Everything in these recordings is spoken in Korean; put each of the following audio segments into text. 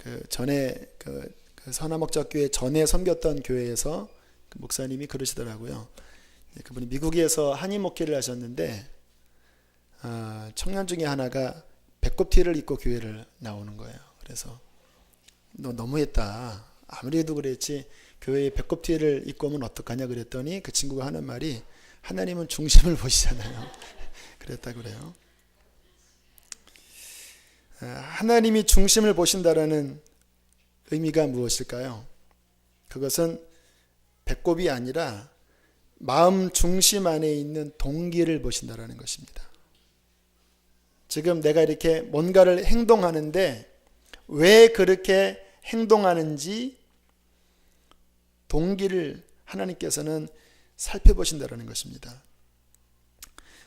그 전에 그 선화목자교회 전에 섬겼던 교회에서 그 목사님이 그러시더라고요. 그분이 미국에서 한인 목회를 하셨는데 청년 중에 하나가 배꼽티를 입고 교회를 나오는 거예요. 그래서 너 너무했다. 아무리 해도 그랬지 교회에 배꼽티를 입고 오면 어떡하냐 그랬더니 그 친구가 하는 말이 하나님은 중심을 보시잖아요. 그랬다 그래요. 하나님이 중심을 보신다라는 의미가 무엇일까요? 그것은 배꼽이 아니라 마음 중심 안에 있는 동기를 보신다라는 것입니다. 지금 내가 이렇게 뭔가를 행동하는데 왜 그렇게 행동하는지 동기를 하나님께서는 살펴보신다라는 것입니다.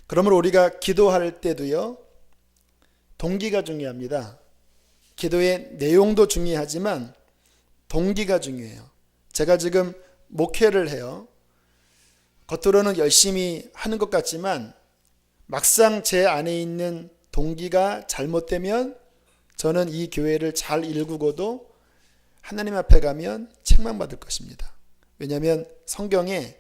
그러므로 우리가 기도할 때도요, 동기가 중요합니다. 기도의 내용도 중요하지만 동기가 중요해요. 제가 지금 목회를 해요. 겉으로는 열심히 하는 것 같지만 막상 제 안에 있는 동기가 잘못되면 저는 이 교회를 잘 일구고도 하나님 앞에 가면 책망받을 것입니다. 왜냐하면 성경에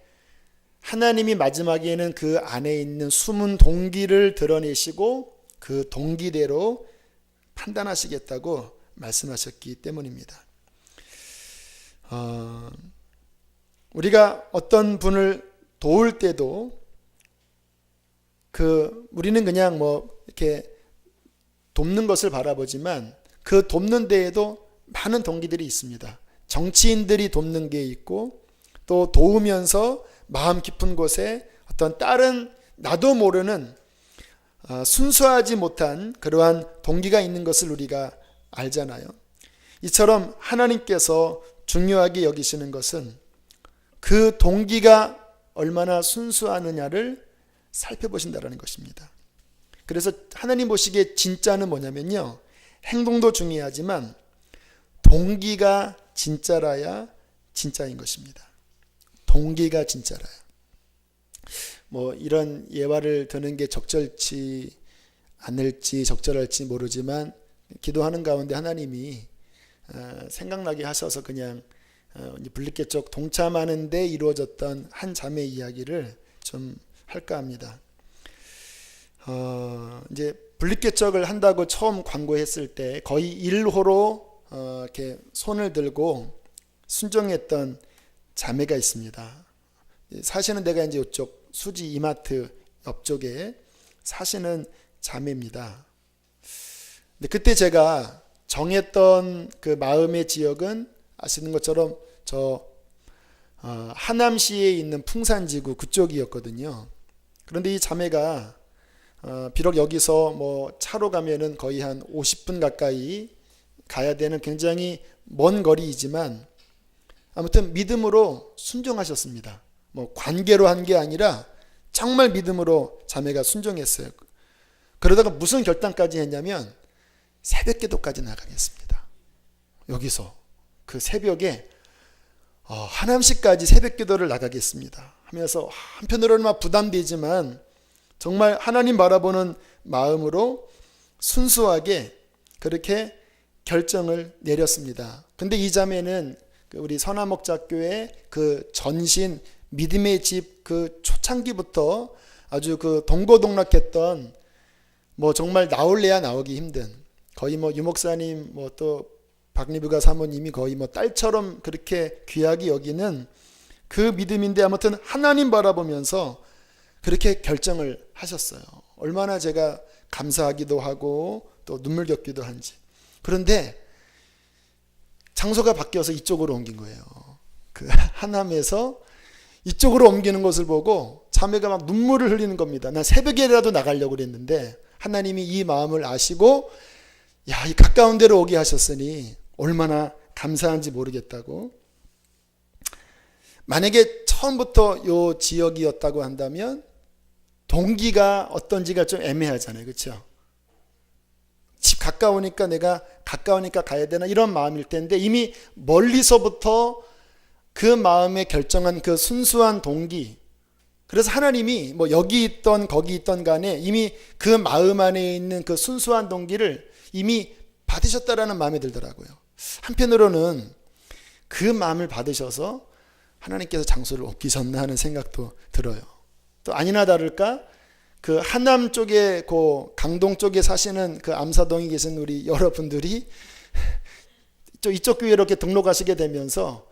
하나님이 마지막에는 그 안에 있는 숨은 동기를 드러내시고 그 동기대로 판단하시겠다고 말씀하셨기 때문입니다. 우리가 어떤 분을 도울 때도 우리는 그냥 이렇게 돕는 것을 바라보지만 그 돕는 데에도 많은 동기들이 있습니다. 정치인들이 돕는 게 있고 또 도우면서 마음 깊은 곳에 어떤 다른 나도 모르는 순수하지 못한 그러한 동기가 있는 것을 우리가 알잖아요. 이처럼 하나님께서 중요하게 여기시는 것은 그 동기가 얼마나 순수하느냐를 살펴보신다는 것입니다. 그래서 하나님 보시기에 진짜는 뭐냐면요, 행동도 중요하지만 동기가 진짜라야 진짜인 것입니다. 동기가 진짜라야. 이런 예화를 드는 게 적절치 않을지 적절할지 모르지만 기도하는 가운데 하나님이 생각나게 하셔서 그냥 블리케 쪽 동참하는 데 이루어졌던 한 자매 이야기를 좀 할까 합니다. 이제 블리케 쪽을 한다고 처음 광고했을 때 거의 1호로 이렇게 손을 들고 순종했던 자매가 있습니다. 사시는 데가 이제 이쪽 수지 이마트 옆쪽에 사시는 자매입니다. 근데 그때 제가 정했던 그 마음의 지역은 아시는 것처럼 하남시에 있는 풍산지구 그쪽이었거든요. 그런데 이 자매가 비록 여기서 차로 가면은 거의 한 50분 가까이 가야 되는 굉장히 먼 거리이지만 아무튼 믿음으로 순종하셨습니다. 관계로 한 게 아니라 정말 믿음으로 자매가 순종했어요. 그러다가 무슨 결단까지 했냐면 새벽 기도까지 나가겠습니다. 여기서 그 새벽에 하남시까지 새벽 기도를 나가겠습니다 하면서 한편으로는 막 부담되지만 정말 하나님 바라보는 마음으로 순수하게 그렇게 결정을 내렸습니다. 근데 이 자매는 우리 선화목자교회 그 전신 믿음의 집 그 초창기부터 아주 그 동고동락했던 정말 나올래야 나오기 힘든 거의 유목사님 또 박리부가 사모님이 거의 딸처럼 그렇게 귀하게 여기는 그 믿음인데 아무튼 하나님 바라보면서 그렇게 결정을 하셨어요. 얼마나 제가 감사하기도 하고 또 눈물 겪기도 한지. 그런데 장소가 바뀌어서 이쪽으로 옮긴 거예요. 그 하남에서 이쪽으로 옮기는 것을 보고 자매가 막 눈물을 흘리는 겁니다. 난 새벽에라도 나가려고 그랬는데 하나님이 이 마음을 아시고 이 가까운 데로 오게 하셨으니 얼마나 감사한지 모르겠다고. 만약에 처음부터 이 지역이었다고 한다면 동기가 어떤지가 좀 애매하잖아요. 그렇죠? 집 가까우니까 내가 가까우니까 가야 되나 이런 마음일 텐데 이미 멀리서부터 그 마음에 결정한 그 순수한 동기, 그래서 하나님이 여기 있던 거기 있던 간에 이미 그 마음 안에 있는 그 순수한 동기를 이미 받으셨다라는 마음이 들더라고요. 한편으로는 그 마음을 받으셔서 하나님께서 장소를 옮기셨나 하는 생각도 들어요. 또 아니나 다를까 그 하남 쪽에 그 강동 쪽에 사시는 그 암사동에 계신 우리 여러분들이 이쪽 교회로 이렇게 등록하시게 되면서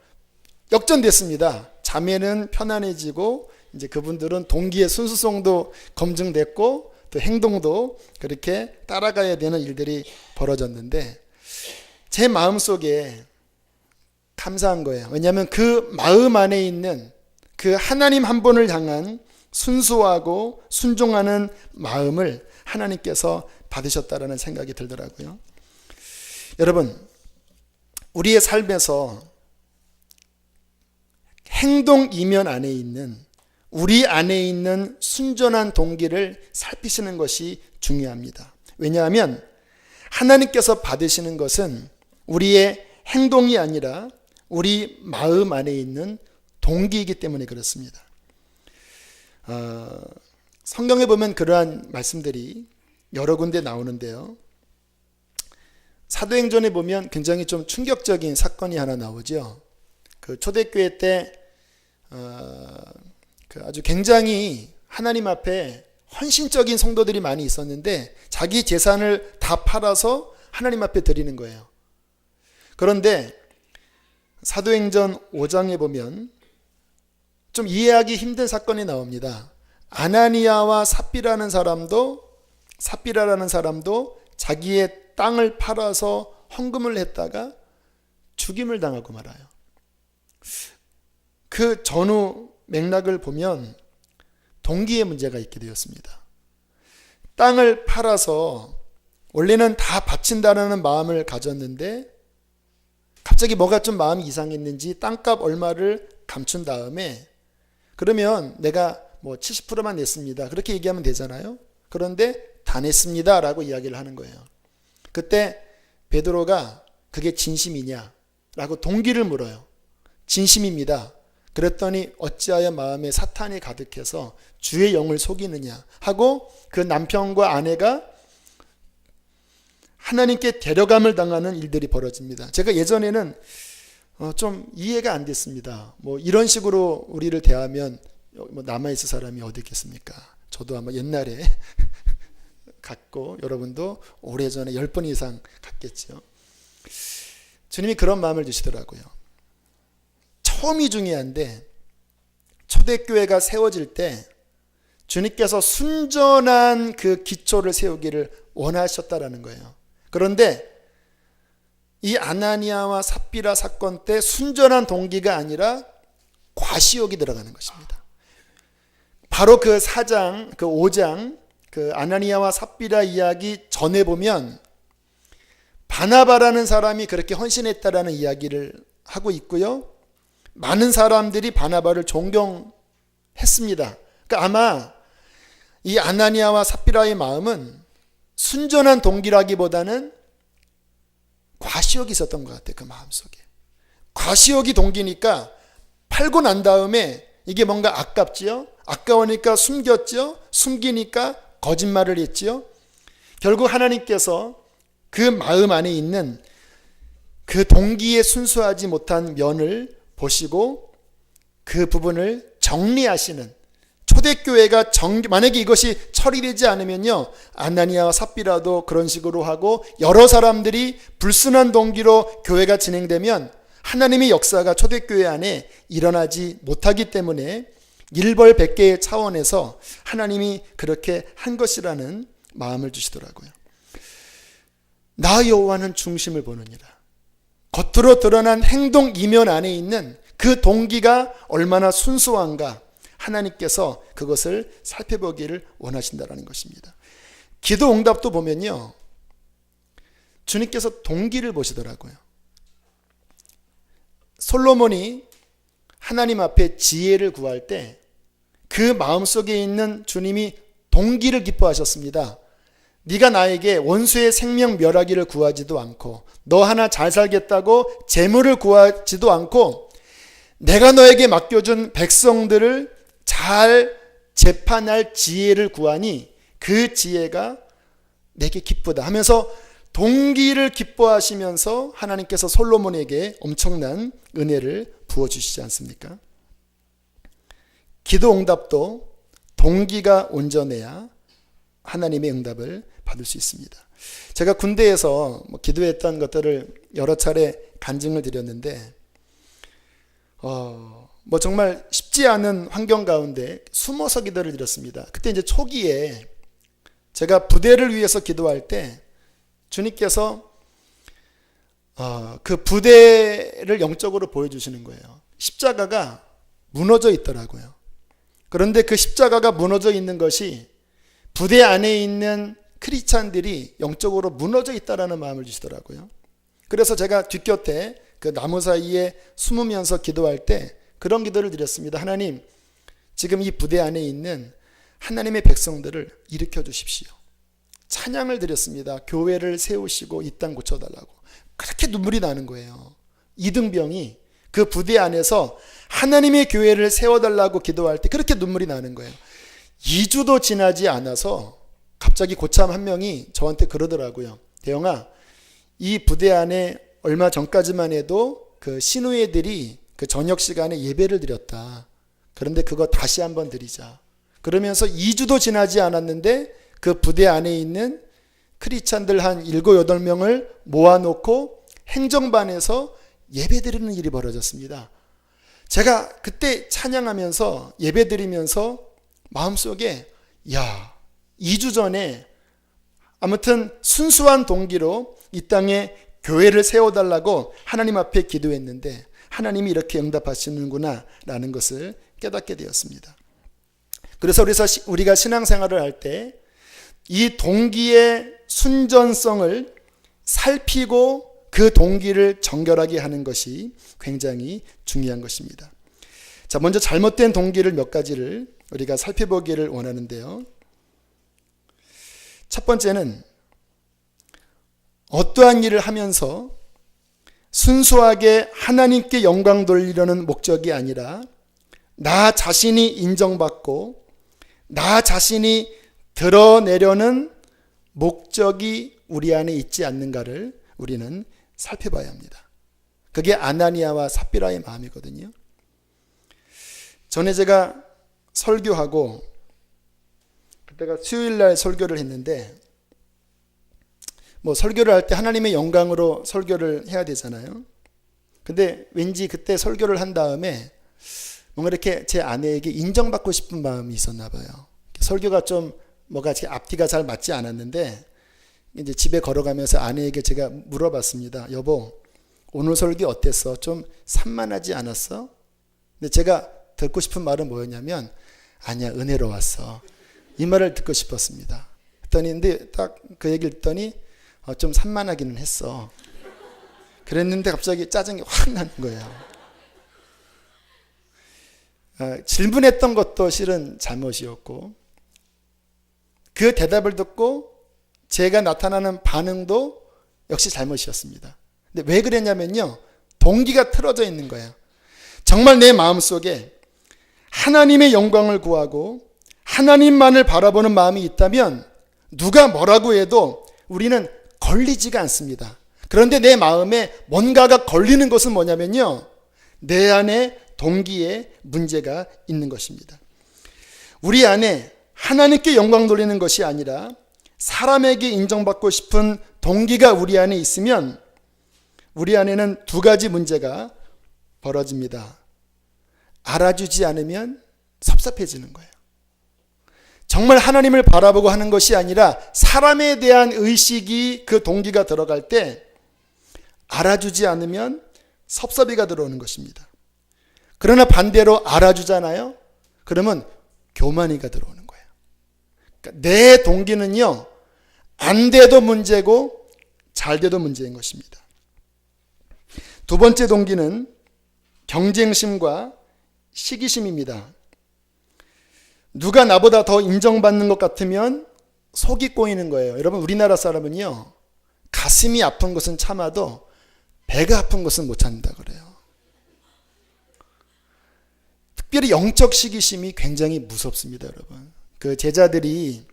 역전됐습니다. 자매는 편안해지고 이제 그분들은 동기의 순수성도 검증됐고 또 행동도 그렇게 따라가야 되는 일들이 벌어졌는데 제 마음속에 감사한 거예요. 왜냐하면 그 마음 안에 있는 그 하나님 한 분을 향한 순수하고 순종하는 마음을 하나님께서 받으셨다라는 생각이 들더라고요. 여러분, 우리의 삶에서 행동 이면 안에 있는 우리 안에 있는 순전한 동기를 살피시는 것이 중요합니다. 왜냐하면 하나님께서 받으시는 것은 우리의 행동이 아니라 우리 마음 안에 있는 동기이기 때문에 그렇습니다. 성경에 보면 그러한 말씀들이 여러 군데 나오는데요. 사도행전에 보면 굉장히 좀 충격적인 사건이 하나 나오죠. 그 초대교회 때 그 아주 굉장히 하나님 앞에 헌신적인 성도들이 많이 있었는데 자기 재산을 다 팔아서 하나님 앞에 드리는 거예요. 그런데 사도행전 5장에 보면 좀 이해하기 힘든 사건이 나옵니다. 아나니아와 삽비라라는 사람도 자기의 땅을 팔아서 헌금을 했다가 죽임을 당하고 말아요. 그 전후 맥락을 보면 동기의 문제가 있게 되었습니다. 땅을 팔아서 원래는 다 바친다는 마음을 가졌는데 갑자기 뭐가 좀 마음이 이상했는지 땅값 얼마를 감춘 다음에 그러면 내가 뭐 70%만 냈습니다. 그렇게 얘기하면 되잖아요. 그런데 다 냈습니다 라고 이야기를 하는 거예요. 그때 베드로가 그게 진심이냐 라고 동기를 물어요. 진심입니다. 그랬더니 어찌하여 마음에 사탄이 가득해서 주의 영을 속이느냐 하고 그 남편과 아내가 하나님께 데려감을 당하는 일들이 벌어집니다. 제가 예전에는 좀 이해가 안 됐습니다. 뭐 이런 식으로 우리를 대하면 뭐 남아있을 사람이 어디 있겠습니까? 저도 아마 옛날에 갔고 여러분도 오래전에 10번 이상 갔겠죠. 주님이 그런 마음을 주시더라고요. 처음이 중요한데 초대교회가 세워질 때 주님께서 순전한 그 기초를 세우기를 원하셨다라는 거예요. 그런데 이 아나니아와 삽비라 사건 때 순전한 동기가 아니라 과시욕이 들어가는 것입니다. 바로 그 4장, 그 5장, 그 아나니아와 삽비라 이야기 전에 보면 바나바라는 사람이 그렇게 헌신했다라는 이야기를 하고 있고요. 많은 사람들이 바나바를 존경했습니다. 그러니까 아마 이 아나니아와 삽비라의 마음은 순전한 동기라기보다는 과시욕이 있었던 것 같아요. 그 마음속에. 과시욕이 동기니까 팔고 난 다음에 이게 뭔가 아깝지요. 아까우니까 숨겼죠. 숨기니까 거짓말을 했지요. 결국 하나님께서 그 마음 안에 있는 그 동기에 순수하지 못한 면을 보시고 그 부분을 정리하시는 초대교회가 만약에 이것이 처리되지 않으면요 아나니아와 삽비라도 그런 식으로 하고 여러 사람들이 불순한 동기로 교회가 진행되면 하나님의 역사가 초대교회 안에 일어나지 못하기 때문에 일벌백계의 차원에서 하나님이 그렇게 한 것이라는 마음을 주시더라고요. 나 여호와는 중심을 보느니라. 겉으로 드러난 행동 이면 안에 있는 그 동기가 얼마나 순수한가 하나님께서 그것을 살펴보기를 원하신다는 것입니다. 기도 응답도 보면요 주님께서 동기를 보시더라고요. 솔로몬이 하나님 앞에 지혜를 구할 때 그 마음속에 있는 주님이 동기를 기뻐하셨습니다. 네가 나에게 원수의 생명 멸하기를 구하지도 않고 너 하나 잘 살겠다고 재물을 구하지도 않고 내가 너에게 맡겨준 백성들을 잘 재판할 지혜를 구하니 그 지혜가 내게 기쁘다 하면서 동기를 기뻐하시면서 하나님께서 솔로몬에게 엄청난 은혜를 부어주시지 않습니까? 기도 응답도 동기가 온전해야 하나님의 응답을 받을 수 있습니다. 제가 군대에서 기도했던 것들을 여러 차례 간증을 드렸는데 정말 쉽지 않은 환경 가운데 숨어서 기도를 드렸습니다. 그때 이제 초기에 제가 부대를 위해서 기도할 때 주님께서 그 부대를 영적으로 보여주시는 거예요. 십자가가 무너져 있더라고요. 그런데 그 십자가가 무너져 있는 것이 부대 안에 있는 크리스찬들이 영적으로 무너져 있다라는 마음을 주시더라고요. 그래서 제가 뒷곁에 그 나무 사이에 숨으면서 기도할 때 그런 기도를 드렸습니다. 하나님, 지금 이 부대 안에 있는 하나님의 백성들을 일으켜 주십시오. 찬양을 드렸습니다. 교회를 세우시고 이 땅 고쳐달라고. 그렇게 눈물이 나는 거예요. 이등병이 그 부대 안에서 하나님의 교회를 세워달라고 기도할 때 그렇게 눈물이 나는 거예요. 2주도 지나지 않아서 갑자기 고참 한 명이 저한테 그러더라고요. 대영아, 이 부대 안에 얼마 전까지만 해도 그 신우애들이 그 저녁 시간에 예배를 드렸다. 그런데 그거 다시 한번 드리자. 그러면서 2주도 지나지 않았는데 그 부대 안에 있는 크리스찬들 한 7, 8명을 모아놓고 행정반에서 예배 드리는 일이 벌어졌습니다. 제가 그때 찬양하면서 예배 드리면서 마음속에 2주 전에 아무튼 순수한 동기로 이 땅에 교회를 세워달라고 하나님 앞에 기도했는데 하나님이 이렇게 응답하시는구나 라는 것을 깨닫게 되었습니다. 그래서 우리가 신앙생활을 할 때 이 동기의 순전성을 살피고 그 동기를 정결하게 하는 것이 굉장히 중요한 것입니다. 자, 먼저 잘못된 동기를 몇 가지를 우리가 살펴보기를 원하는데요. 첫 번째는 어떠한 일을 하면서 순수하게 하나님께 영광 돌리려는 목적이 아니라 나 자신이 인정받고 나 자신이 드러내려는 목적이 우리 안에 있지 않는가를 우리는 살펴봐야 합니다. 그게 아나니아와 삽비라의 마음이거든요. 전에 제가 설교하고 그때가 수요일날 설교를 했는데 설교를 할 때 하나님의 영광으로 설교를 해야 되잖아요. 근데 왠지 그때 설교를 한 다음에 뭔가 이렇게 제 아내에게 인정받고 싶은 마음이 있었나 봐요. 설교가 좀 제 앞뒤가 잘 맞지 않았는데 이제 집에 걸어가면서 아내에게 제가 물어봤습니다. 여보, 오늘 설교 어땠어? 좀 산만하지 않았어? 근데 제가 듣고 싶은 말은 뭐였냐면 아니야, 은혜로웠어. 이 말을 듣고 싶었습니다. 근데 딱 그 얘기를 듣더니 좀 산만하기는 했어. 그랬는데 갑자기 짜증이 확 나는 거예요. 질문했던 것도 실은 잘못이었고 그 대답을 듣고 제가 나타나는 반응도 역시 잘못이었습니다. 근데 왜 그랬냐면요, 동기가 틀어져 있는 거예요. 정말 내 마음속에 하나님의 영광을 구하고 하나님만을 바라보는 마음이 있다면 누가 뭐라고 해도 우리는 걸리지가 않습니다. 그런데 내 마음에 뭔가가 걸리는 것은 뭐냐면요, 내 안에 동기에 문제가 있는 것입니다. 우리 안에 하나님께 영광 돌리는 것이 아니라 사람에게 인정받고 싶은 동기가 우리 안에 있으면 우리 안에는 두 가지 문제가 벌어집니다. 알아주지 않으면 섭섭해지는 거예요. 정말 하나님을 바라보고 하는 것이 아니라 사람에 대한 의식이 그 동기가 들어갈 때 알아주지 않으면 섭섭이가 들어오는 것입니다. 그러나 반대로 알아주잖아요. 그러면 교만이가 들어오는 거예요. 그러니까 내 동기는요, 안 돼도 문제고 잘 돼도 문제인 것입니다. 두 번째 동기는 경쟁심과 시기심입니다. 누가 나보다 더 인정받는 것 같으면 속이 꼬이는 거예요. 여러분, 우리나라 사람은요, 가슴이 아픈 것은 참아도 배가 아픈 것은 못 참는다 그래요. 특별히 영적 시기심이 굉장히 무섭습니다, 여러분. 그 제자들이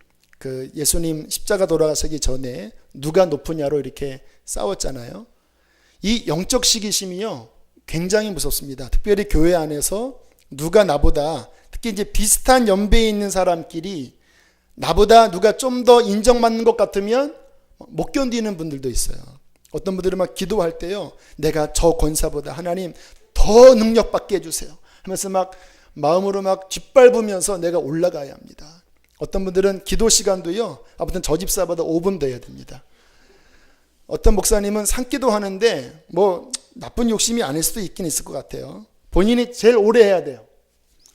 그 예수님 십자가 돌아가시기 전에 누가 높으냐로 이렇게 싸웠잖아요. 이 영적 시기심이요 굉장히 무섭습니다. 특별히 교회 안에서 누가 나보다, 특히 이제 비슷한 연배에 있는 사람끼리 나보다 누가 좀 더 인정받는 것 같으면 못 견디는 분들도 있어요. 어떤 분들은 막 기도할 때요, 내가 저 권사보다 하나님 더 능력받게 해주세요 하면서 막 마음으로 막 뒷밟으면서 내가 올라가야 합니다. 어떤 분들은 기도 시간도요, 아무튼 저 집사보다 5분 더 해야 됩니다. 어떤 목사님은 산기도 하는데 뭐 나쁜 욕심이 아닐 수도 있긴 있을 것 같아요. 본인이 제일 오래 해야 돼요.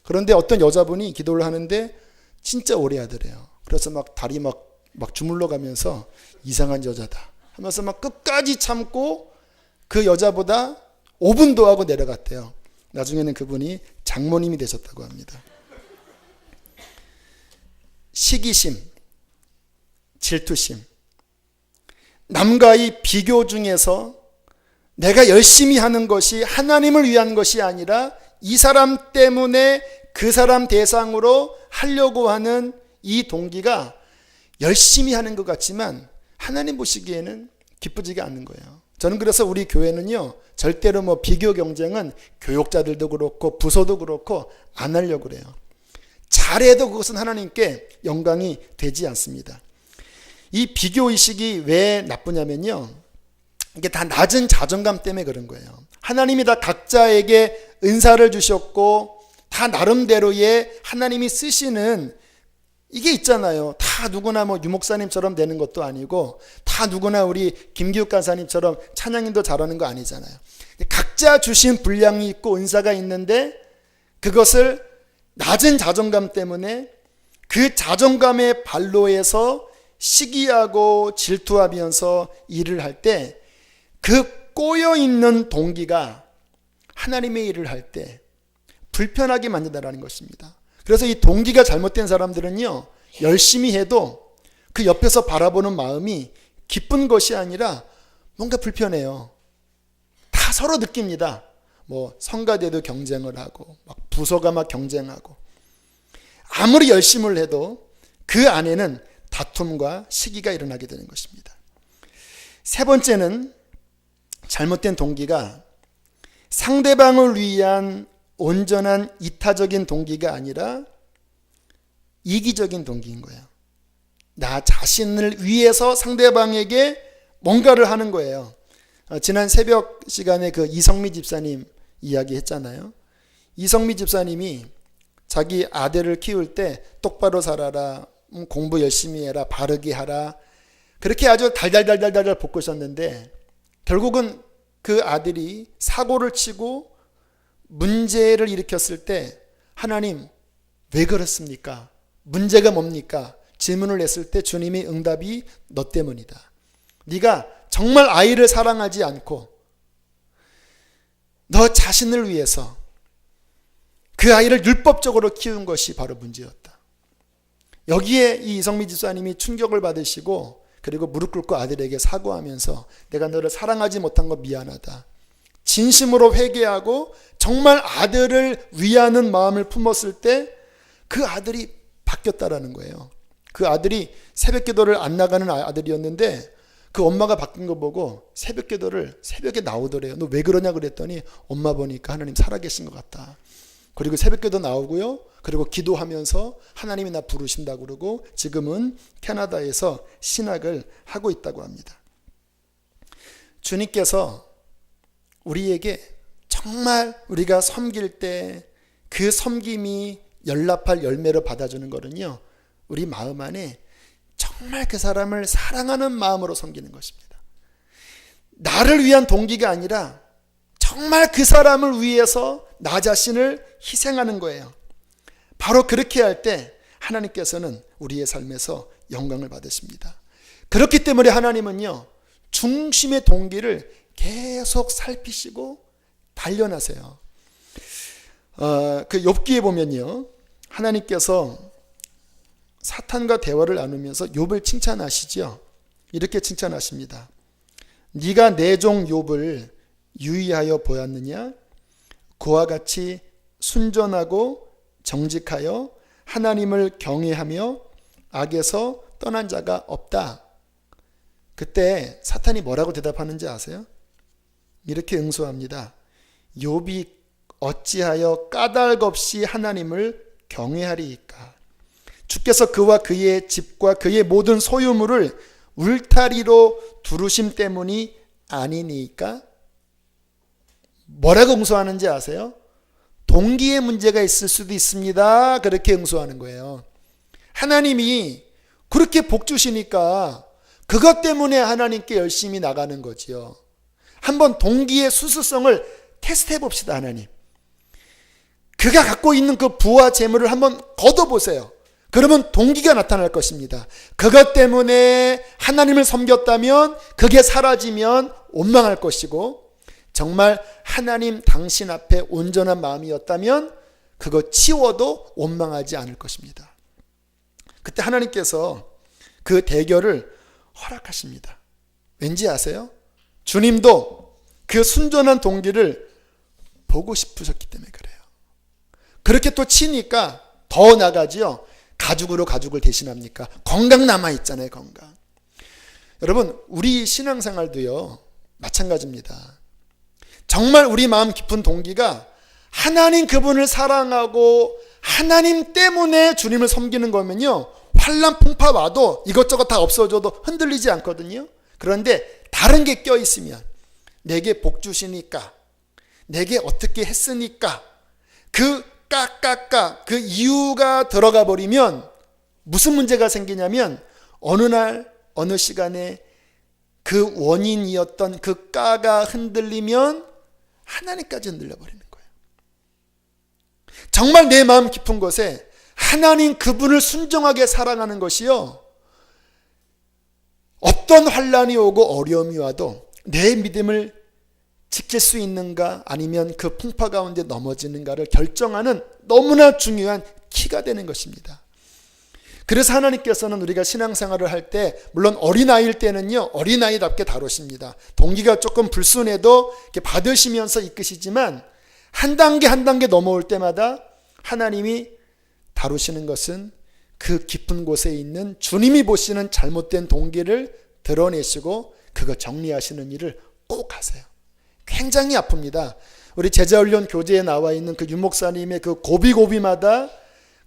그런데 어떤 여자분이 기도를 하는데 진짜 오래 하더래요. 그래서 막 다리 막 주물러 가면서 이상한 여자다 하면서 막 끝까지 참고 그 여자보다 5분 더 하고 내려갔대요. 나중에는 그분이 장모님이 되셨다고 합니다. 시기심, 질투심, 남과의 비교 중에서 내가 열심히 하는 것이 하나님을 위한 것이 아니라 이 사람 때문에 그 사람 대상으로 하려고 하는 이 동기가 열심히 하는 것 같지만 하나님 보시기에는 기쁘지가 않는 거예요. 저는 그래서 우리 교회는요, 절대로 뭐 비교 경쟁은 교육자들도 그렇고 부서도 그렇고 안 하려고 그래요. 잘해도 그것은 하나님께 영광이 되지 않습니다. 이 비교의식이 왜 나쁘냐면요, 이게 다 낮은 자존감 때문에 그런 거예요. 하나님이 다 각자에게 은사를 주셨고 다 나름대로의 하나님이 쓰시는 이게 있잖아요. 다 누구나 뭐 유목사님처럼 되는 것도 아니고 다 누구나 우리 김기욱 간사님처럼 찬양인도 잘하는 거 아니잖아요. 각자 주신 분량이 있고 은사가 있는데 그것을 낮은 자존감 때문에 그 자존감의 발로에서 시기하고 질투하면서 일을 할 때 그 꼬여있는 동기가 하나님의 일을 할 때 불편하게 만든다는 것입니다. 그래서 이 동기가 잘못된 사람들은요, 열심히 해도 그 옆에서 바라보는 마음이 기쁜 것이 아니라 뭔가 불편해요. 다 서로 느낍니다. 뭐 성가대도 경쟁을 하고 막 부서가 막 경쟁하고 아무리 열심을 해도 그 안에는 다툼과 시기가 일어나게 되는 것입니다. 세 번째는 잘못된 동기가 상대방을 위한 온전한 이타적인 동기가 아니라 이기적인 동기인 거예요. 나 자신을 위해서 상대방에게 뭔가를 하는 거예요. 지난 새벽 시간에 그 이성미 집사님 이야기 했잖아요. 이성미 집사님이 자기 아들을 키울 때 똑바로 살아라, 공부 열심히 해라, 바르게 하라, 그렇게 아주 달달달달달 볶으셨는데 결국은 그 아들이 사고를 치고 문제를 일으켰을 때 하나님 왜 그렇습니까? 문제가 뭡니까? 질문을 했을 때 주님의 응답이 너 때문이다. 네가 정말 아이를 사랑하지 않고 너 자신을 위해서 그 아이를 율법적으로 키운 것이 바로 문제였다. 여기에 이 이성미 집사님이 충격을 받으시고 그리고 무릎 꿇고 아들에게 사과하면서 내가 너를 사랑하지 못한 거 미안하다. 진심으로 회개하고 정말 아들을 위하는 마음을 품었을 때 그 아들이 바뀌었다라는 거예요. 그 아들이 새벽 기도를 안 나가는 아들이었는데 그 엄마가 바뀐 거 보고 새벽 기도를 새벽에 나오더래요. 너 왜 그러냐 그랬더니 엄마 보니까 하나님 살아계신 것 같다. 그리고 새벽 기도 나오고요. 그리고 기도하면서 하나님이 나 부르신다고 그러고 지금은 캐나다에서 신학을 하고 있다고 합니다. 주님께서 우리에게 정말 우리가 섬길 때 그 섬김이 연락할 열매로 받아주는 거는요, 우리 마음 안에 정말 그 사람을 사랑하는 마음으로 섬기는 것입니다. 나를 위한 동기가 아니라 정말 그 사람을 위해서 나 자신을 희생하는 거예요. 바로 그렇게 할 때 하나님께서는 우리의 삶에서 영광을 받으십니다. 그렇기 때문에 하나님은요, 중심의 동기를 계속 살피시고 단련하세요. 그 욥기에 보면요, 하나님께서 사탄과 대화를 나누면서 욥을 칭찬하시죠. 이렇게 칭찬하십니다. 네가 내 종 욥을 유의하여 보았느냐? 그와 같이 순전하고 정직하여 하나님을 경외하며 악에서 떠난 자가 없다. 그때 사탄이 뭐라고 대답하는지 아세요? 이렇게 응수합니다. 욥이 어찌하여 까닭 없이 하나님을 경외하리이까? 주께서 그와 그의 집과 그의 모든 소유물을 울타리로 두르심 때문이 아니니까? 뭐라고 응수하는지 아세요? 동기에 문제가 있을 수도 있습니다. 그렇게 응수하는 거예요. 하나님이 그렇게 복 주시니까 그것 때문에 하나님께 열심히 나가는 거지요. 한번 동기의 수수성을 테스트해 봅시다. 하나님, 그가 갖고 있는 그 부와 재물을 한번 걷어보세요. 그러면 동기가 나타날 것입니다. 그것 때문에 하나님을 섬겼다면 그게 사라지면 원망할 것이고, 정말 하나님 당신 앞에 온전한 마음이었다면 그거 치워도 원망하지 않을 것입니다. 그때 하나님께서 그 대결을 허락하십니다. 왠지 아세요? 주님도 그 순전한 동기를 보고 싶으셨기 때문에 그래요. 그렇게 또 치니까 더 나가지요. 가죽으로 가죽을 대신합니까? 건강 남아있잖아요. 건강. 여러분, 우리 신앙생활도요 마찬가지입니다. 정말 우리 마음 깊은 동기가 하나님 그분을 사랑하고 하나님 때문에 주님을 섬기는 거면요, 환난 풍파 와도 이것저것 다 없어져도 흔들리지 않거든요. 그런데 다른 게 껴있으면, 내게 복 주시니까, 내게 어떻게 했으니까, 그 그 이유가 들어가 버리면 무슨 문제가 생기냐면, 어느 날 어느 시간에 그 원인이었던 그 까가 흔들리면 하나님까지 흔들려 버리는 거예요. 정말 내 마음 깊은 곳에 하나님 그분을 순종하게 사랑하는 것이요, 어떤 환난이 오고 어려움이 와도 내 믿음을 지킬 수 있는가 아니면 그 풍파 가운데 넘어지는가를 결정하는 너무나 중요한 키가 되는 것입니다. 그래서 하나님께서는 우리가 신앙생활을 할 때, 물론 어린아이일 때는요 어린아이답게 다루십니다. 동기가 조금 불순해도 이렇게 받으시면서 이끄시지만, 한 단계 한 단계 넘어올 때마다 하나님이 다루시는 것은 그 깊은 곳에 있는 주님이 보시는 잘못된 동기를 드러내시고 그거 정리하시는 일을 꼭 하세요. 굉장히 아픕니다. 우리 제자훈련 교재에 나와 있는 그 윤목사님의 그 고비고비마다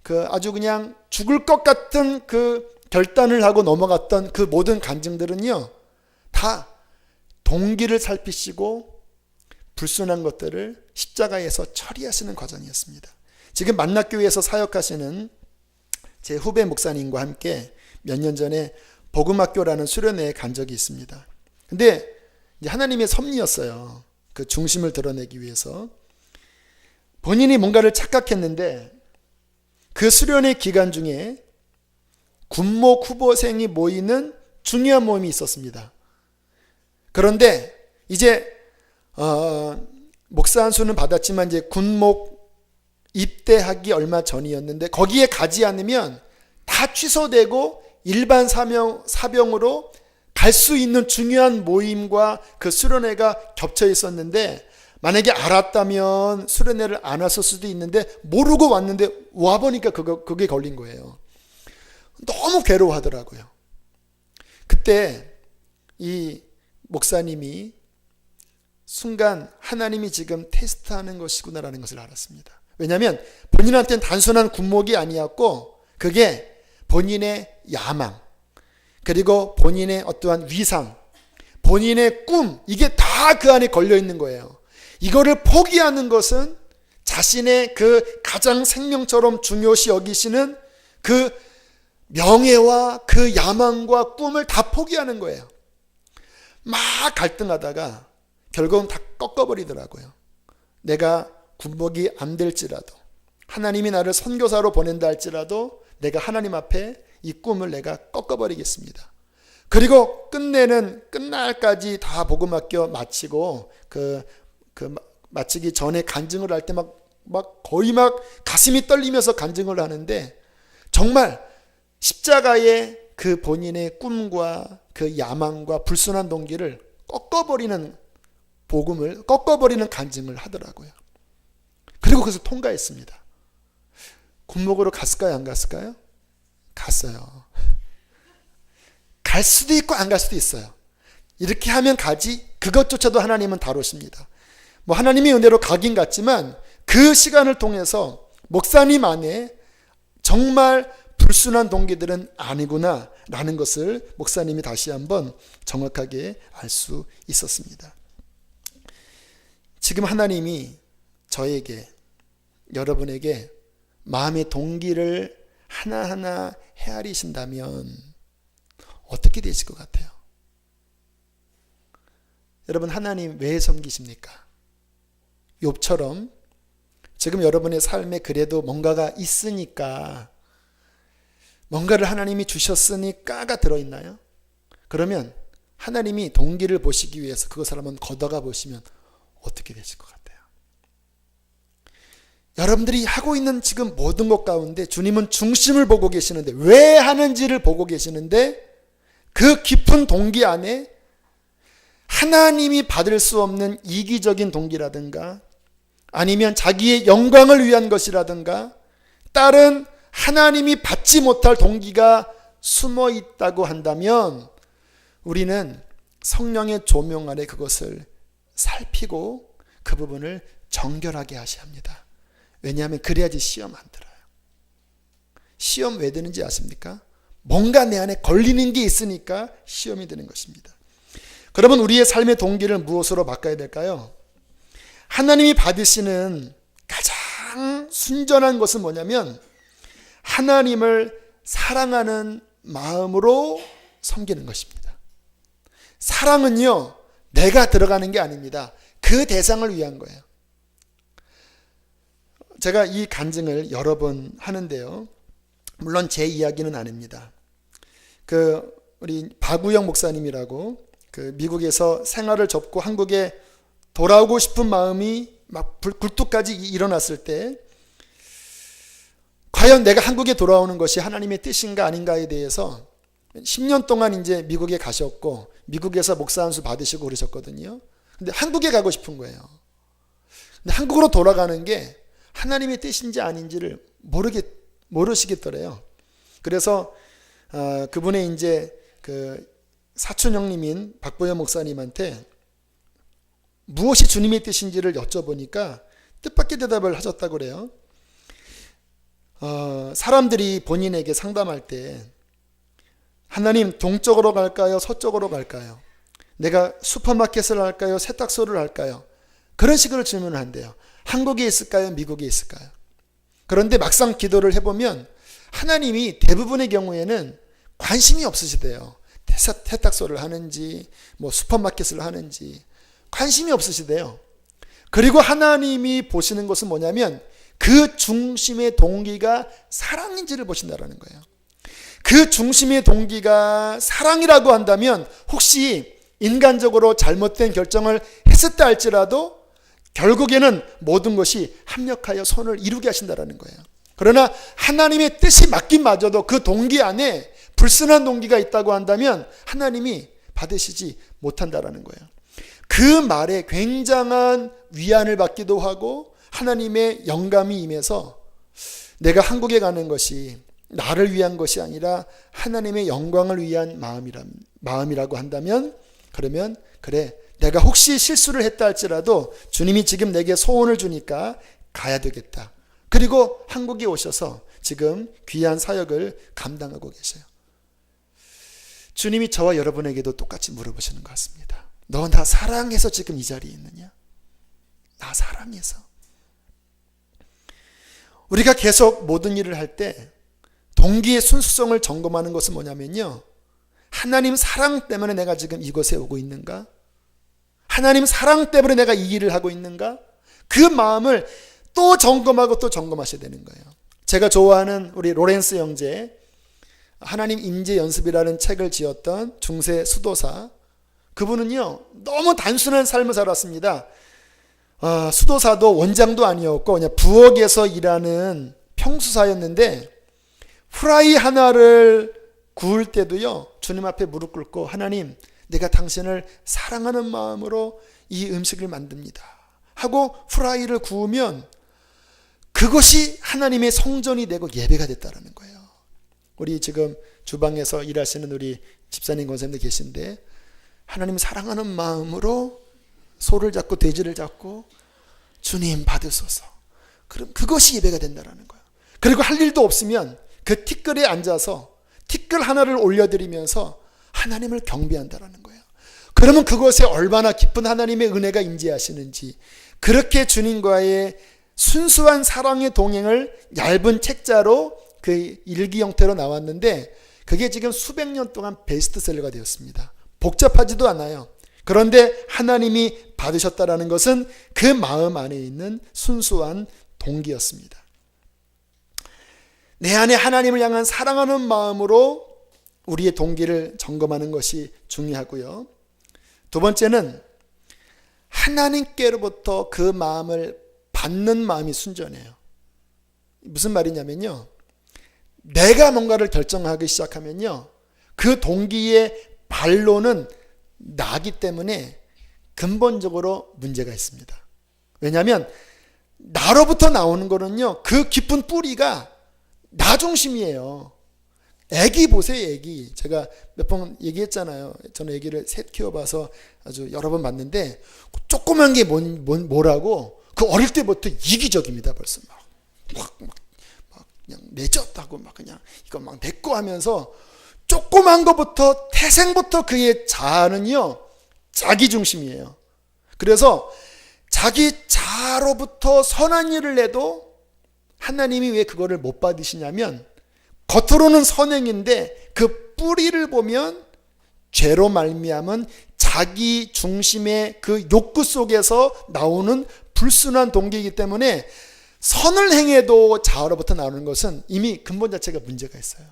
그 아주 그냥 죽을 것 같은 그 결단을 하고 넘어갔던 그 모든 간증들은요, 다 동기를 살피시고 불순한 것들을 십자가에서 처리하시는 과정이었습니다. 지금 만락교회에서 사역하시는 제 후배 목사님과 함께 몇 년 전에 복음학교라는 수련회에 간 적이 있습니다. 근데 하나님의 섭리였어요. 그 중심을 드러내기 위해서. 본인이 뭔가를 착각했는데 그 수련회 기간 중에 군목 후보생이 모이는 중요한 모임이 있었습니다. 그런데 이제 목사 한 수는 받았지만 이제 군목 입대하기 얼마 전이었는데, 거기에 가지 않으면 다 취소되고 일반 사병으로 갈 수 있는 중요한 모임과 그 수련회가 겹쳐 있었는데, 만약에 알았다면 수련회를 안 왔을 수도 있는데 모르고 왔는데 와보니까 그게 걸린 거예요. 너무 괴로워하더라고요. 그때 이 목사님이 순간 하나님이 지금 테스트하는 것이구나라는 것을 알았습니다. 왜냐하면 본인한테는 단순한 군목이 아니었고, 그게 본인의 야망, 그리고 본인의 어떠한 위상, 본인의 꿈, 이게 다 그 안에 걸려 있는 거예요. 이거를 포기하는 것은 자신의 그 가장 생명처럼 중요시 여기시는 그 명예와 그 야망과 꿈을 다 포기하는 거예요. 막 갈등하다가 결국은 다 꺾어버리더라고요. 내가 군복이 안 될지라도, 하나님이 나를 선교사로 보낸다 할지라도 내가 하나님 앞에 이 꿈을 내가 꺾어버리겠습니다. 그리고 끝날까지 다 복음학교 마치고 마치기 전에 간증을 할 때 막 거의 막 가슴이 떨리면서 간증을 하는데, 정말 십자가의 그 본인의 꿈과 그 야망과 불순한 동기를 꺾어버리는 간증을 하더라고요. 그리고 그것을 통과했습니다. 군목으로 갔을까요? 안 갔을까요? 갔어요. 갈 수도 있고 안 갈 수도 있어요. 이렇게 하면 가지, 그것조차도 하나님은 다루십니다. 뭐 하나님의 은혜로 가긴 갔지만 그 시간을 통해서 목사님 안에 정말 불순한 동기들은 아니구나 라는 것을 목사님이 다시 한번 정확하게 알 수 있었습니다. 지금 하나님이 저에게, 여러분에게 마음의 동기를 하나하나 헤아리신다면 어떻게 되실 것 같아요? 여러분, 하나님 왜 섬기십니까? 욥처럼 지금 여러분의 삶에 그래도 뭔가가 있으니까, 뭔가를 하나님이 주셨으니까가 들어있나요? 그러면 하나님이 동기를 보시기 위해서 그것을 한번 걷어가 보시면 어떻게 되실 것 같아요? 여러분들이 하고 있는 지금 모든 것 가운데 주님은 중심을 보고 계시는데, 왜 하는지를 보고 계시는데, 그 깊은 동기 안에 하나님이 받을 수 없는 이기적인 동기라든가 아니면 자기의 영광을 위한 것이라든가 다른 하나님이 받지 못할 동기가 숨어 있다고 한다면 우리는 성령의 조명 아래 그것을 살피고 그 부분을 정결하게 하셔야 합니다. 왜냐하면 그래야지 시험 안 들어요. 시험 왜 드는지 아십니까? 뭔가 내 안에 걸리는 게 있으니까 시험이 되는 것입니다. 그러면 우리의 삶의 동기를 무엇으로 바꿔야 될까요? 하나님이 받으시는 가장 순전한 것은 뭐냐면 하나님을 사랑하는 마음으로 섬기는 것입니다. 사랑은요, 내가 들어가는 게 아닙니다. 그 대상을 위한 거예요. 제가 이 간증을 여러 번 하는데요, 물론 제 이야기는 아닙니다. 우리 박우영 목사님이라고 미국에서 생활을 접고 한국에 돌아오고 싶은 마음이 막 굴뚝까지 일어났을 때 과연 내가 한국에 돌아오는 것이 하나님의 뜻인가 아닌가에 대해서 10년 동안 이제 미국에 가셨고 미국에서 목사 안수 받으시고 그러셨거든요. 근데 한국에 가고 싶은 거예요. 근데 한국으로 돌아가는 게 하나님의 뜻인지 아닌지를 모르시겠더래요. 그래서 그분의 이제 사촌 형님인 박보현 목사님한테 무엇이 주님의 뜻인지를 여쭤보니까 뜻밖의 대답을 하셨다고 그래요. 사람들이 본인에게 상담할 때 하나님 동쪽으로 갈까요? 서쪽으로 갈까요? 내가 슈퍼마켓을 할까요? 세탁소를 할까요? 그런 식으로 질문을 한대요. 한국에 있을까요? 미국에 있을까요? 그런데 막상 기도를 해보면 하나님이 대부분의 경우에는 관심이 없으시대요. 세탁소를 하는지 뭐 슈퍼마켓을 하는지 관심이 없으시대요. 그리고 하나님이 보시는 것은 뭐냐면 그 중심의 동기가 사랑인지를 보신다라는 거예요. 그 중심의 동기가 사랑이라고 한다면 혹시 인간적으로 잘못된 결정을 했었다 할지라도 결국에는 모든 것이 합력하여 선을 이루게 하신다라는 거예요. 그러나 하나님의 뜻이 맞긴마저도 그 동기 안에 불순한 동기가 있다고 한다면 하나님이 받으시지 못한다라는 거예요. 그 말에 굉장한 위안을 받기도 하고 하나님의 영감이 임해서 내가 한국에 가는 것이 나를 위한 것이 아니라 하나님의 영광을 위한 마음이라고 한다면 그러면 그래, 내가 혹시 실수를 했다 할지라도 주님이 지금 내게 소원을 주니까 가야 되겠다. 그리고 한국에 오셔서 지금 귀한 사역을 감당하고 계세요. 주님이 저와 여러분에게도 똑같이 물어보시는 것 같습니다. 너 나 사랑해서 지금 이 자리에 있느냐? 나 사랑해서. 우리가 계속 모든 일을 할 때 동기의 순수성을 점검하는 것은 뭐냐면요, 하나님 사랑 때문에 내가 지금 이곳에 오고 있는가? 하나님 사랑 때문에 내가 이 일을 하고 있는가? 그 마음을 또 점검하고 또 점검하셔야 되는 거예요. 제가 좋아하는 우리 로렌스 형제, 하나님 임재 연습이라는 책을 지었던 중세 수도사, 그분은요 너무 단순한 삶을 살았습니다. 수도사도 원장도 아니었고 그냥 부엌에서 일하는 평수사였는데 후라이 하나를 구울 때도요 주님 앞에 무릎 꿇고 하나님, 내가 당신을 사랑하는 마음으로 이 음식을 만듭니다 하고 후라이를 구우면 그것이 하나님의 성전이 되고 예배가 됐다는 거예요. 우리 지금 주방에서 일하시는 우리 집사님 권사님들 계신데 하나님 사랑하는 마음으로 소를 잡고 돼지를 잡고 주님 받으소서. 그럼 그것이 예배가 된다는 거예요. 그리고 할 일도 없으면 그 티끌에 앉아서 티끌 하나를 올려드리면서 하나님을 경배한다는 거예요. 그러면 그것에 얼마나 깊은 하나님의 은혜가 임재하시는지, 그렇게 주님과의 순수한 사랑의 동행을 얇은 책자로 그 일기 형태로 나왔는데 그게 지금 수백 년 동안 베스트셀러가 되었습니다. 복잡하지도 않아요. 그런데 하나님이 받으셨다라는 것은 그 마음 안에 있는 순수한 동기였습니다. 내 안에 하나님을 향한 사랑하는 마음으로 우리의 동기를 점검하는 것이 중요하고요. 두 번째는 하나님께로부터 그 마음을 받는 마음이 순전해요. 무슨 말이냐면요, 내가 뭔가를 결정하기 시작하면요, 그 동기의 반론은 나기 때문에 근본적으로 문제가 있습니다. 왜냐하면 나로부터 나오는 거는요, 그 깊은 뿌리가 나 중심이에요. 애기 보세요, 애기. 제가 몇 번 얘기했잖아요. 저는 애기를 셋 키워봐서 아주 여러 번 봤는데 조그만 게 뭐라고, 그 어릴 때부터 이기적입니다. 벌써 막 그냥 내졌다고 막 그냥 이거 막 내꺼 하면서 조그만 것부터 태생부터 그의 자아는요 자기 중심이에요. 그래서 자기 자아로부터 선한 일을 해도 하나님이 왜 그거를 못 받으시냐면, 겉으로는 선행인데 그 뿌리를 보면 죄로 말미암은 자기 중심의 그 욕구 속에서 나오는 불순한 동기이기 때문에 선을 행해도 자아로부터 나오는 것은 이미 근본 자체가 문제가 있어요.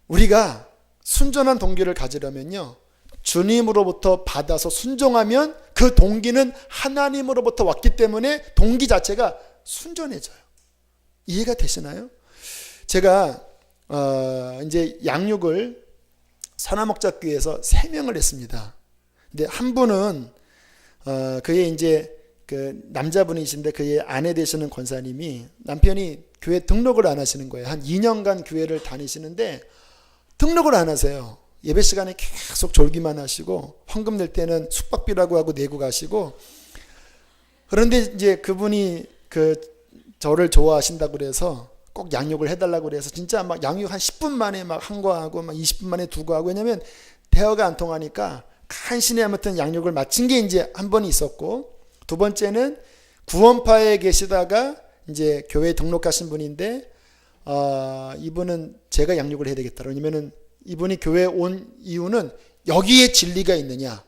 우리가 순전한 동기를 가지려면요, 주님으로부터 받아서 순종하면 그 동기는 하나님으로부터 왔기 때문에 동기 자체가 순전해져요. 이해가 되시나요? 제가 이제 양육을 선화목자교회에서 3명을 했습니다. 근데 한 분은 그의 이제 그 남자분이신데 그의 아내 되시는 권사님이, 남편이 교회 등록을 안 하시는 거예요. 한 2년간 교회를 다니시는데 등록을 안 하세요. 예배 시간에 계속 졸기만 하시고 헌금 낼 때는 숙박비라고 하고 내고 가시고. 그런데 이제 그분이 저를 좋아하신다고 그래서 꼭 양육을 해달라고 그래서 진짜 막 양육 한 10분 만에 막 한 거 하고 막 20분 만에 두 거 하고, 왜냐면 대화가 안 통하니까 간신히 아무튼 양육을 마친 게 이제 한 번이 있었고, 두 번째는 구원파에 계시다가 이제 교회에 등록하신 분인데 이분은 제가 양육을 해야 되겠다. 왜냐면은 이분이 교회에 온 이유는 여기에 진리가 있느냐,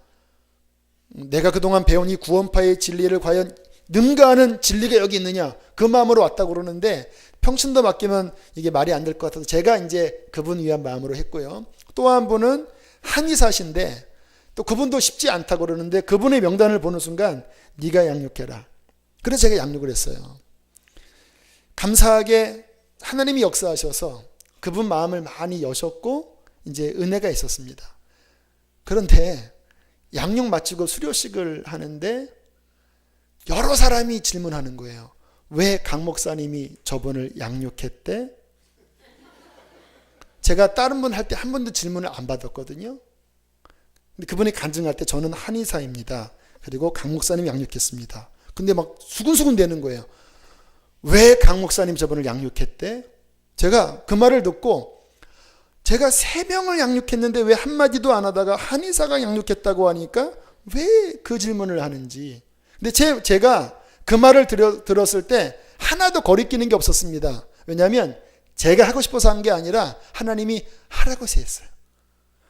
내가 그동안 배운 이 구원파의 진리를 과연 능가하는 진리가 여기 있느냐, 그 마음으로 왔다고 그러는데 평신도 맡기면 이게 말이 안 될 것 같아서 제가 이제 그분 위한 마음으로 했고요. 또 한 분은 한의사신데 또 그분도 쉽지 않다고 그러는데 그분의 명단을 보는 순간 네가 양육해라. 그래서 제가 양육을 했어요. 감사하게 하나님이 역사하셔서 그분 마음을 많이 여셨고 이제 은혜가 있었습니다. 그런데 양육 마치고 수료식을 하는데 여러 사람이 질문하는 거예요. 왜 강 목사님이 저분을 양육했대? 제가 다른 분 할 때 한 번도 질문을 안 받았거든요. 근데 그분이 간증할 때 저는 한의사입니다. 그리고 강 목사님 양육했습니다. 근데 막 수근수근 되는 거예요. 왜 강 목사님 저분을 양육했대? 제가 그 말을 듣고 제가 3명을 양육했는데 왜 한마디도 안 하다가 한의사가 양육했다고 하니까 왜 그 질문을 하는지. 근데 제가 그 말을 들었을 때 하나도 거리끼는 게 없었습니다. 왜냐하면 제가 하고 싶어서 한 게 아니라 하나님이 하라고 했어요.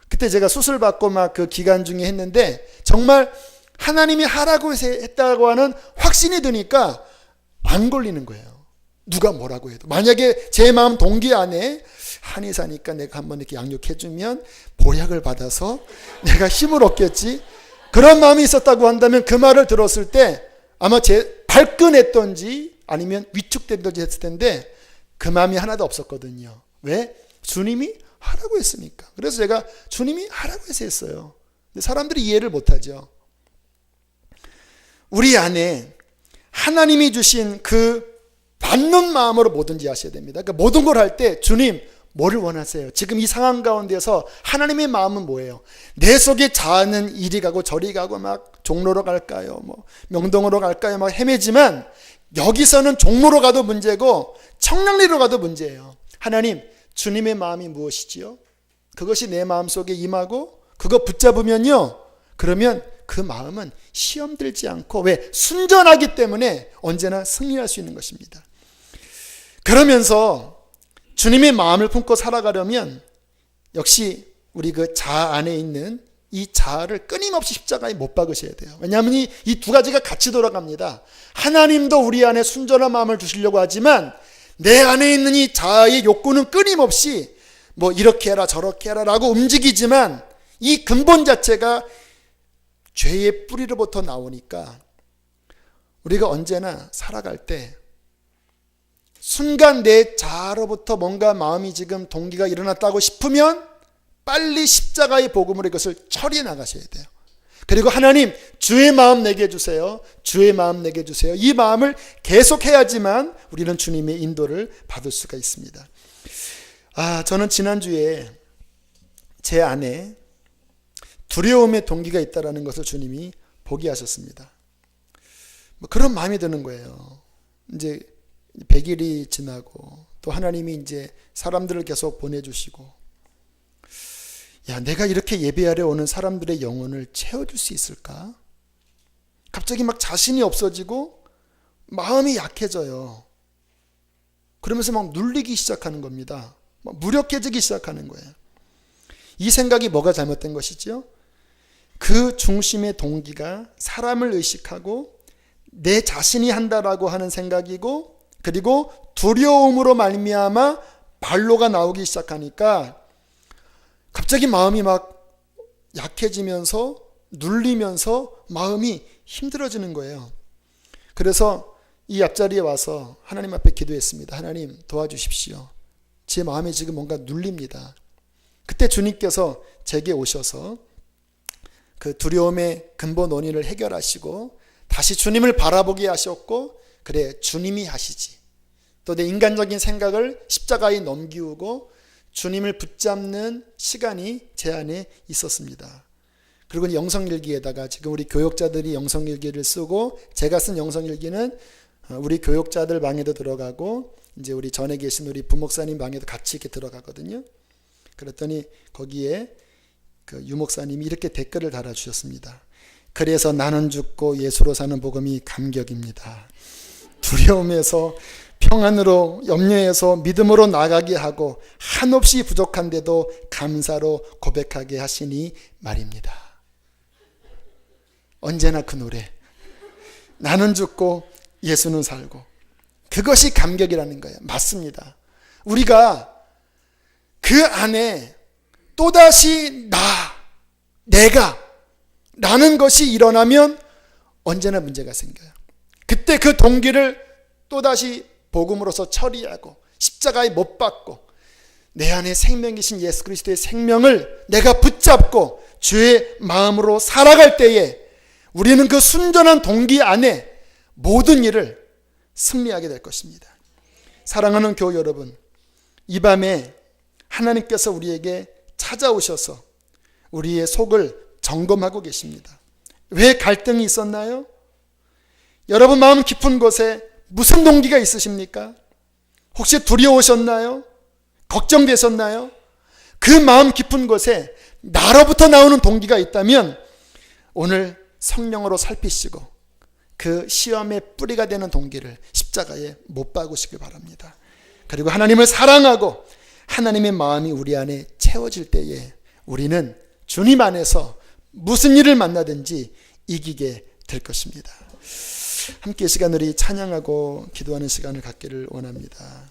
그때 제가 수술 받고 막 그 기간 중에 했는데 정말 하나님이 하라고 했다고 하는 확신이 드니까 안 걸리는 거예요. 누가 뭐라고 해도. 만약에 제 마음 동기 안에 한의사니까 내가 한번 이렇게 양육해주면 보약을 받아서 내가 힘을 얻겠지, 그런 마음이 있었다고 한다면 그 말을 들었을 때 아마 제 발끈했던지 아니면 위축된던지 했을 텐데 그 마음이 하나도 없었거든요. 왜? 주님이 하라고 했으니까. 그래서 제가 주님이 하라고 해서 했어요. 근데 사람들이 이해를 못하죠. 우리 안에 하나님이 주신 그 받는 마음으로 뭐든지 하셔야 됩니다. 그러니까 모든 걸 할 때 주님 뭐를 원하세요? 지금 이 상황 가운데서 하나님의 마음은 뭐예요? 내 속에 자아는 이리 가고 저리 가고 막 종로로 갈까요? 뭐 명동으로 갈까요? 막 헤매지만 여기서는 종로로 가도 문제고 청량리로 가도 문제예요. 하나님, 주님의 마음이 무엇이지요? 그것이 내 마음 속에 임하고 그거 붙잡으면요, 그러면 그 마음은 시험 들지 않고, 왜? 순전하기 때문에 언제나 승리할 수 있는 것입니다. 그러면서 주님의 마음을 품고 살아가려면 역시 우리 그 자아 안에 있는 이 자아를 끊임없이 십자가에 못 박으셔야 돼요. 왜냐하면 이 두 가지가 같이 돌아갑니다. 하나님도 우리 안에 순전한 마음을 주시려고 하지만 내 안에 있는 이 자아의 욕구는 끊임없이 뭐 이렇게 해라 저렇게 해라 라고 움직이지만 이 근본 자체가 죄의 뿌리로부터 나오니까 우리가 언제나 살아갈 때 순간 내 자아로부터 뭔가 마음이 지금 동기가 일어났다고 싶으면 빨리 십자가의 복음으로 이것을 처리해 나가셔야 돼요. 그리고 하나님, 주의 마음 내게 주세요. 주의 마음 내게 주세요. 이 마음을 계속해야지만 우리는 주님의 인도를 받을 수가 있습니다. 저는 지난주에 제 안에 두려움의 동기가 있다는 것을 주님이 보게 하셨습니다. 그런 마음이 드는 거예요. 이제 100일이 지나고 또 하나님이 이제 사람들을 계속 보내주시고, 야, 내가 이렇게 예배하러 오는 사람들의 영혼을 채워줄 수 있을까? 갑자기 막 자신이 없어지고 마음이 약해져요. 그러면서 막 눌리기 시작하는 겁니다. 막 무력해지기 시작하는 거예요. 이 생각이 뭐가 잘못된 것이죠? 그 중심의 동기가 사람을 의식하고 내 자신이 한다라고 하는 생각이고, 그리고 두려움으로 말미암아 반로가 나오기 시작하니까 갑자기 마음이 막 약해지면서 눌리면서 마음이 힘들어지는 거예요. 그래서 이 앞자리에 와서 하나님 앞에 기도했습니다. 하나님, 도와주십시오. 제 마음이 지금 뭔가 눌립니다. 그때 주님께서 제게 오셔서 그 두려움의 근본 원인을 해결하시고 다시 주님을 바라보게 하셨고, 그래, 주님이 하시지. 또 내 인간적인 생각을 십자가에 넘기우고 주님을 붙잡는 시간이 제 안에 있었습니다. 그리고 영성일기에다가 지금 우리 교역자들이 영성일기를 쓰고, 제가 쓴 영성일기는 우리 교역자들 방에도 들어가고 이제 우리 전에 계신 우리 부목사님 방에도 같이 이렇게 들어가거든요. 그랬더니 거기에 그 유목사님이 이렇게 댓글을 달아주셨습니다. 그래서 나는 죽고 예수로 사는 복음이 감격입니다. 두려움에서 평안으로, 염려에서 믿음으로 나가게 하고 한없이 부족한데도 감사로 고백하게 하시니 말입니다. 언제나 그 노래, 나는 죽고 예수는 살고, 그것이 감격이라는 거예요. 맞습니다. 우리가 그 안에 또다시 내가 라는 것이 일어나면 언제나 문제가 생겨요. 그때 그 동기를 또다시 복음으로서 처리하고 십자가에 못 박고 내 안에 생명이신 예수 그리스도의 생명을 내가 붙잡고 주의 마음으로 살아갈 때에 우리는 그 순전한 동기 안에 모든 일을 승리하게 될 것입니다. 사랑하는 교우 여러분, 이 밤에 하나님께서 우리에게 찾아오셔서 우리의 속을 점검하고 계십니다. 왜 갈등이 있었나요? 여러분 마음 깊은 곳에 무슨 동기가 있으십니까? 혹시 두려우셨나요? 걱정되셨나요? 그 마음 깊은 곳에 나로부터 나오는 동기가 있다면 오늘 성령으로 살피시고 그 시험의 뿌리가 되는 동기를 십자가에 못 박으시길 바랍니다. 그리고 하나님을 사랑하고 하나님의 마음이 우리 안에 채워질 때에 우리는 주님 안에서 무슨 일을 만나든지 이기게 될 것입니다. 함께 이 시간 우리 찬양하고 기도하는 시간을 갖기를 원합니다.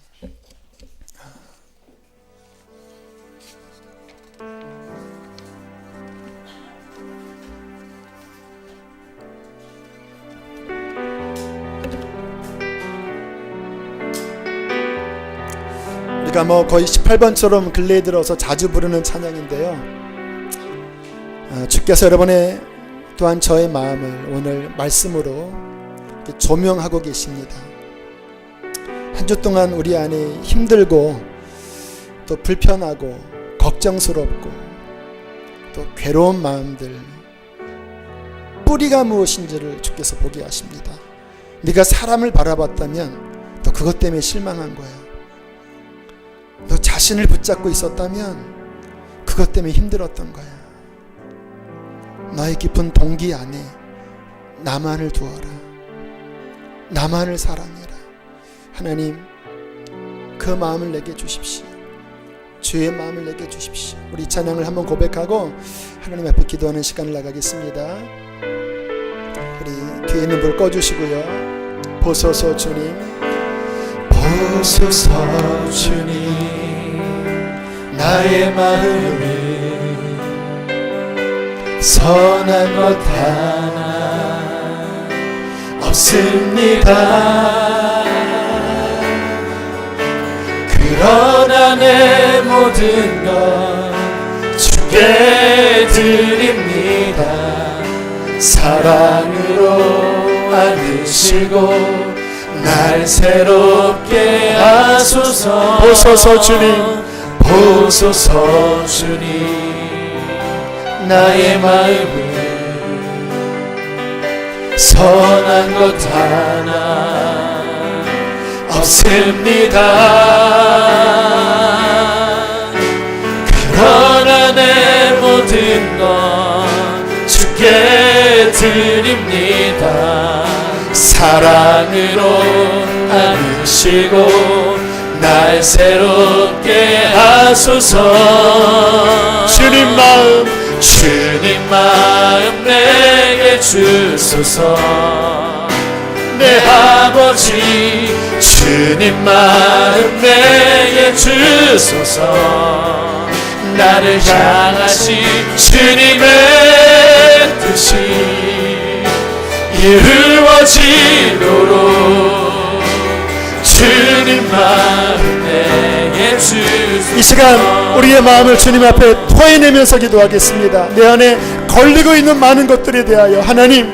우리가 거의 18번처럼 근래에 들어서 자주 부르는 찬양인데요. 주께서 여러분의 또한 저의 마음을 오늘 말씀으로 조명하고 계십니다. 한 주 동안 우리 안에 힘들고 또 불편하고 걱정스럽고 또 괴로운 마음들, 뿌리가 무엇인지를 주께서 보게 하십니다. 네가 사람을 바라봤다면 너 그것 때문에 실망한 거야. 너 자신을 붙잡고 있었다면 그것 때문에 힘들었던 거야. 너의 깊은 동기 안에 나만을 두어라. 나만을 사랑해라. 하나님, 그 마음을 내게 주십시오. 주의 마음을 내게 주십시오. 우리 찬양을 한번 고백하고 하나님 앞에 기도하는 시간을 나가겠습니다. 우리 뒤에 있는 불 꺼주시고요. 보소서 주님, 보소서 주님, 나의 마음을 선한 것 하나 없습니다. 그러나 내 모든 것 주께 드립니다. 사랑으로 안으시고 날 새롭게 하소서. 보소서 주님, 보소서 주님, 나의 마음을 선한 것 하나 없습니다. 그러나 내 모든 것 주께 드립니다. 사랑으로 안으시고 날 새롭게 하소서. 주님 마음 내게 주소서. 내 아버지, 주님 마음 내게 주소서. 나를 향하신 주님의 뜻이 이루어지도록 주님 마음 내게 주소서. 이 시간 우리의 마음을 주님 앞에 토해내면서 기도하겠습니다. 내 안에 걸리고 있는 많은 것들에 대하여 하나님,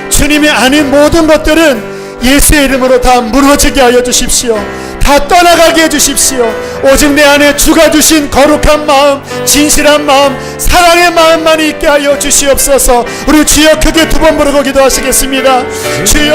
주님이 아닌 모든 것들은 예수의 이름으로 다 무너지게 하여 주십시오. 다 떠나가게 해주십시오. 오직 내 안에 주가 주신 거룩한 마음, 진실한 마음, 사랑의 마음만 있게 하여 주시옵소서. 우리 주여 크게 두 번 부르고 기도하시겠습니다. 주여